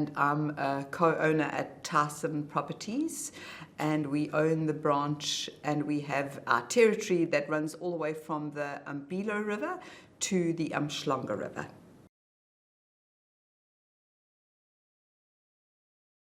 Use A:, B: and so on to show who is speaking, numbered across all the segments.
A: and I'm a co-owner at Tyson Properties, and we own the branch, and we have our territory that runs all the way from the Umbilo River to the Umhlanga River.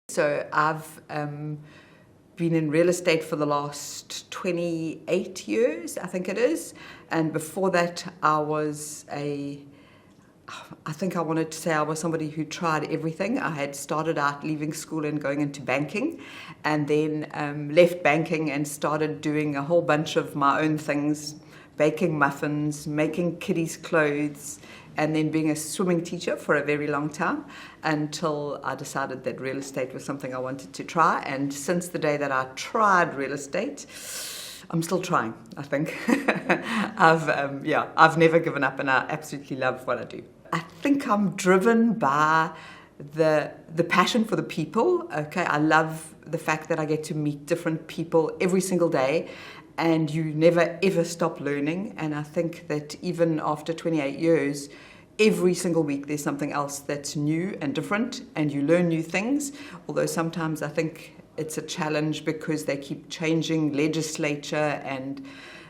A: So I've been in real estate for the last 28 years, I think it is. And before that, I wanted to say I was somebody who tried everything. I had started out leaving school and going into banking, and then left banking and started doing a whole bunch of my own things, baking muffins, making kiddies' clothes, and then being a swimming teacher for a very long time, until I decided that real estate was something I wanted to try. And since the day that I tried real estate, I'm still trying, I think. I've never given up, and I absolutely love what I do. I think I'm driven by the passion for the people. Okay, I love the fact that I get to meet different people every single day, and you never ever stop learning. And I think that even after 28 years, every single week there's something else that's new and different, and you learn new things. Although sometimes I think it's a challenge because they keep changing legislature and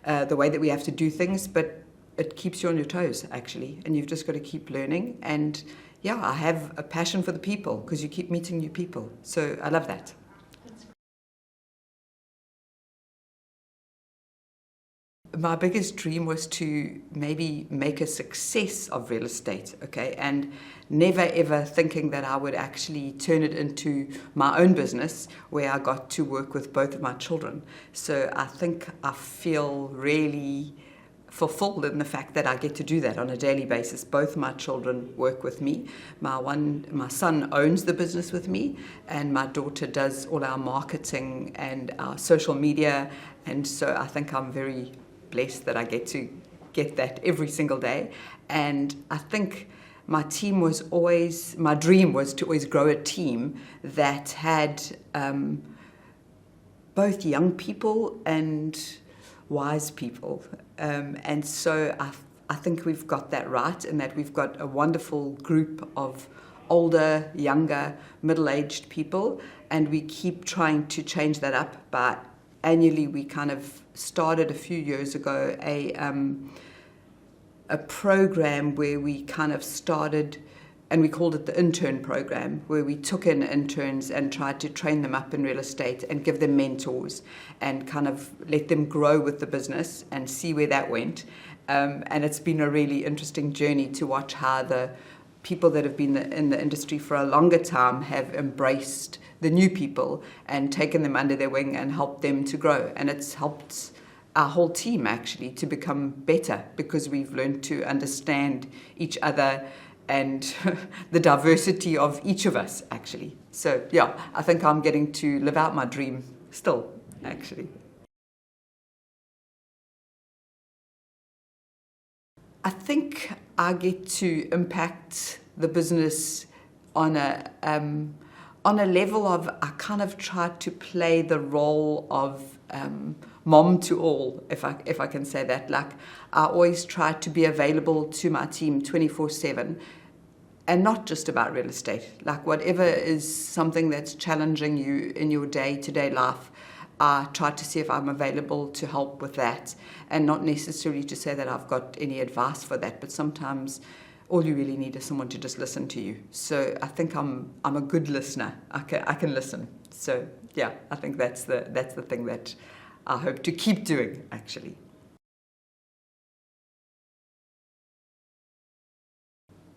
A: the way that we have to do things, but it keeps you on your toes, actually, and you've just got to keep learning. And yeah, I have a passion for the people because you keep meeting new people, so I love that. My biggest dream was to maybe make a success of real estate, okay, and never ever thinking that I would actually turn it into my own business where I got to work with both of my children. So I think I feel really fulfilled in the fact that I get to do that on a daily basis. Both my children work with me. My son owns the business with me, and my daughter does all our marketing and our social media, and so I think I'm very blessed that I get to get that every single day. And I think my dream was to always grow a team that had both young people and wise people. And so I think we've got that right, in that we've got a wonderful group of older, younger, middle-aged people, and we keep trying to change that up by annually. We kind of started a few years ago a program where we kind of started, and we called it the intern program, where we took in interns and tried to train them up in real estate and give them mentors and kind of let them grow with the business and see where that went. And it's been a really interesting journey to watch how the people that have been in the industry for a longer time have embraced the new people and taken them under their wing and helped them to grow. And it's helped our whole team actually to become better, because we've learned to understand each other and the diversity of each of us, actually. So yeah, I think I'm getting to live out my dream still, actually. I think I get to impact the business on a level of, I kind of try to play the role of mom to all, if I can say that. Like, I always try to be available to my team 24/7, and not just about real estate. Like, whatever is something that's challenging you in your day-to-day life, I try to see if I'm available to help with that, and not necessarily to say that I've got any advice for that, but sometimes all you really need is someone to just listen to you. So I think I'm a good listener. I can listen. So yeah, I think that's the thing that I hope to keep doing, actually.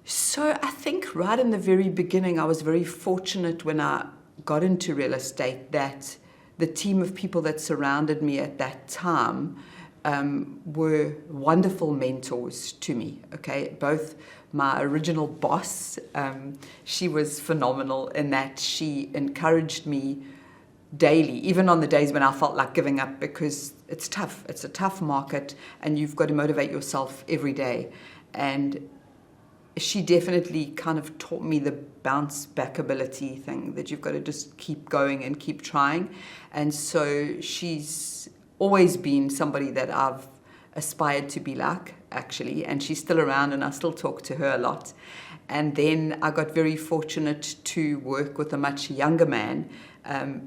A: So I think right in the very beginning, I was very fortunate when I got into real estate that the team of people that surrounded me at that time were wonderful mentors to me, okay? Both my original boss, she was phenomenal in that she encouraged me daily, even on the days when I felt like giving up, because it's tough. It's a tough market, and you've got to motivate yourself every day. And she definitely kind of taught me the bounce back ability thing, that you've got to just keep going and keep trying. And so she's always been somebody that I've aspired to be like, actually, and she's still around, and I still talk to her a lot. And then I got very fortunate to work with a much younger man,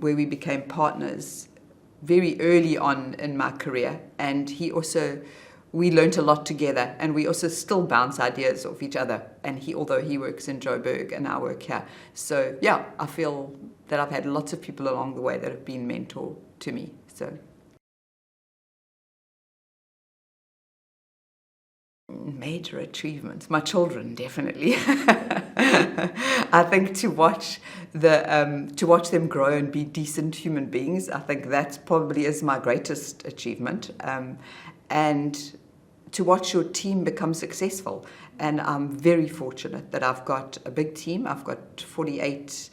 A: where we became partners very early on in my career. And we learned a lot together, and we also still bounce ideas off each other. And although he works in Joburg and I work here. So yeah, I feel that I've had lots of people along the way that have been mentor to me. So major achievements, my children, definitely. I think to watch them grow and be decent human beings, I think that probably is my greatest achievement. And to watch your team become successful. And I'm very fortunate that I've got a big team. I've got 48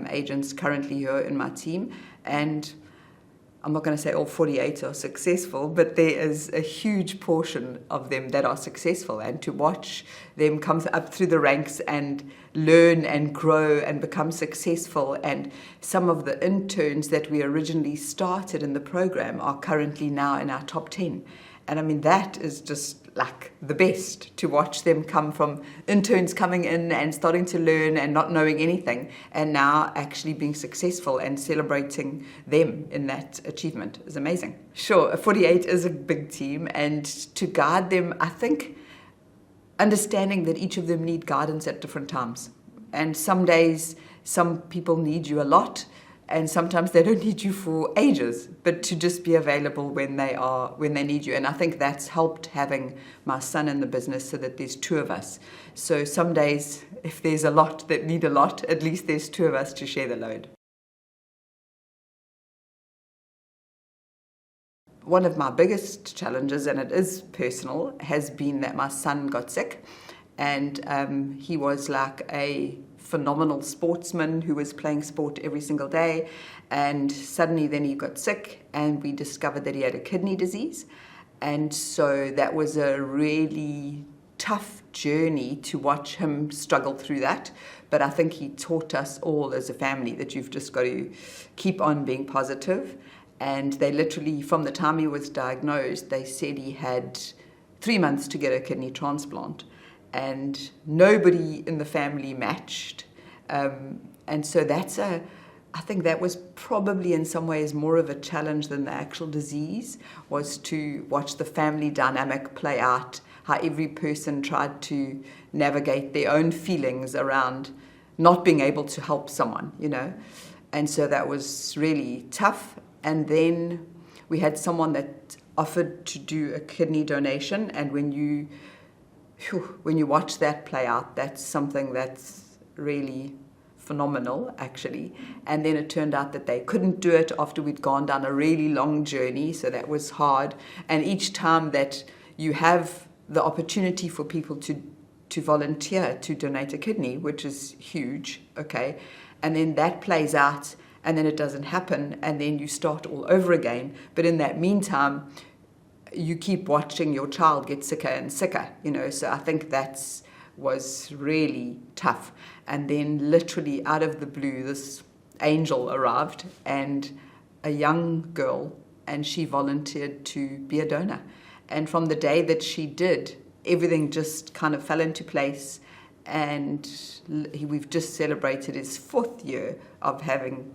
A: agents currently here in my team, and I'm not going to say all 48 are successful, but there is a huge portion of them that are successful. And to watch them come up through the ranks and learn and grow and become successful. And some of the interns that we originally started in the program are currently now in our top 10. And I mean, that is just like the best, to watch them come from interns coming in and starting to learn and not knowing anything, and now actually being successful, and celebrating them in that achievement is amazing. Sure, 48 is a big team, and to guide them, I think understanding that each of them need guidance at different times. And some days, some people need you a lot, and sometimes they don't need you for ages, but to just be available when they need you. And I think that's helped having my son in the business, so that there's two of us. So some days, if there's a lot that need a lot, at least there's two of us to share the load. One of my biggest challenges, and it is personal, has been that my son got sick. And he was like a phenomenal sportsman who was playing sport every single day, and suddenly then he got sick, and we discovered that he had a kidney disease. And so that was a really tough journey to watch him struggle through that. But I think he taught us all as a family that you've just got to keep on being positive. And they literally, from the time he was diagnosed, they said he had 3 months to get a kidney transplant. And nobody in the family matched. And so I think that was probably in some ways more of a challenge than the actual disease, was to watch the family dynamic play out, how every person tried to navigate their own feelings around not being able to help someone, you know. And so that was really tough. And then we had someone that offered to do a kidney donation, and when you watch that play out, that's something that's really phenomenal, actually. And then it turned out that they couldn't do it after we'd gone down a really long journey, so that was hard. And each time that you have the opportunity for people to volunteer to donate a kidney, which is huge, okay, and then that plays out, and then it doesn't happen, and then you start all over again. But in that meantime, you keep watching your child get sicker and sicker, you know. So I think that was really tough. And then literally out of the blue, this angel arrived, and a young girl, and she volunteered to be a donor. And from the day that she did, everything just kind of fell into place. And we've just celebrated his 4th year of having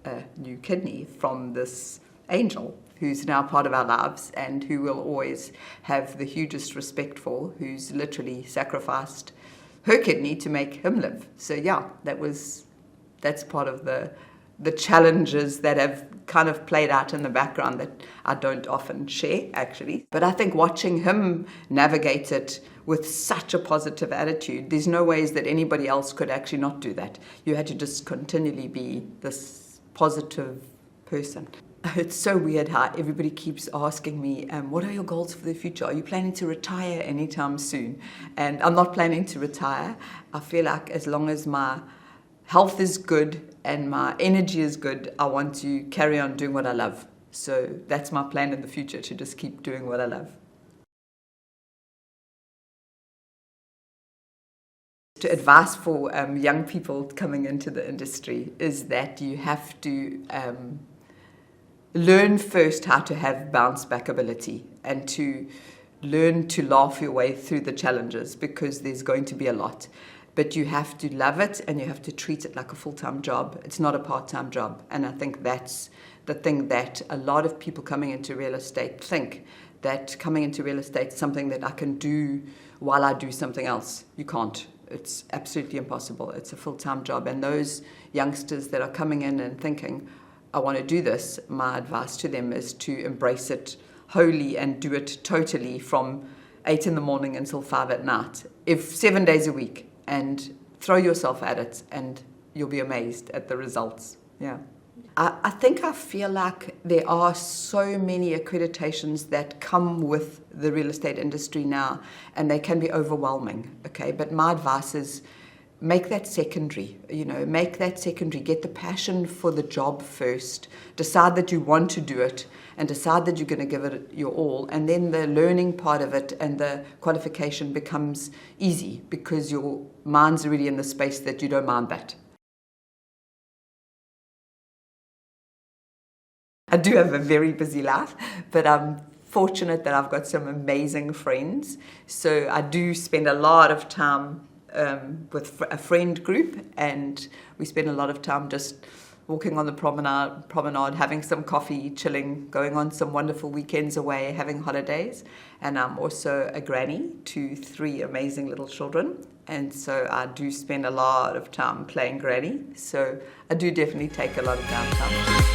A: a new kidney from this angel, who's now part of our lives and who we'll always have the hugest respect for, who's literally sacrificed her kidney to make him live. So yeah, that's part of the challenges that have kind of played out in the background that I don't often share, actually. But I think watching him navigate it with such a positive attitude, there's no ways that anybody else could actually not do that. You had to just continually be this positive person. It's so weird how everybody keeps asking me, what are your goals for the future? Are you planning to retire anytime soon? And I'm not planning to retire. I feel like as long as my health is good and my energy is good, I want to carry on doing what I love. So that's my plan in the future, to just keep doing what I love. To advice for young people coming into the industry is that you have to learn first how to have bounce back ability, and to learn to laugh your way through the challenges, because there's going to be a lot. but you have to love it and you have to treat it like a full-time job. It's not a part-time job. And I think that's the thing that a lot of people coming into real estate think, that coming into real estate is something that I can do while I do something else. You can't. It's absolutely impossible. It's a full-time job. And those youngsters that are coming in and thinking, I want to do this, my advice to them is to embrace it wholly and do it totally from 8 in the morning until 5 at night, if 7 days a week, and throw yourself at it and you'll be amazed at the results. Yeah. I think I feel like there are so many accreditations that come with the real estate industry now, and they can be overwhelming, okay? But my advice is make that secondary, make that secondary. Get the passion for the job first. Decide that you want to do it and decide that you're going to give it your all. And then the learning part of it and the qualification becomes easy because your mind's already in the space that you don't mind that. I do have a very busy life, but I'm fortunate that I've got some amazing friends. So I do spend a lot of time with a friend group, and we spend a lot of time just walking on the promenade, having some coffee, chilling, going on some wonderful weekends away, having holidays. And I'm also a granny to 3 amazing little children. And so I do spend a lot of time playing granny. So I do definitely take a lot of downtime.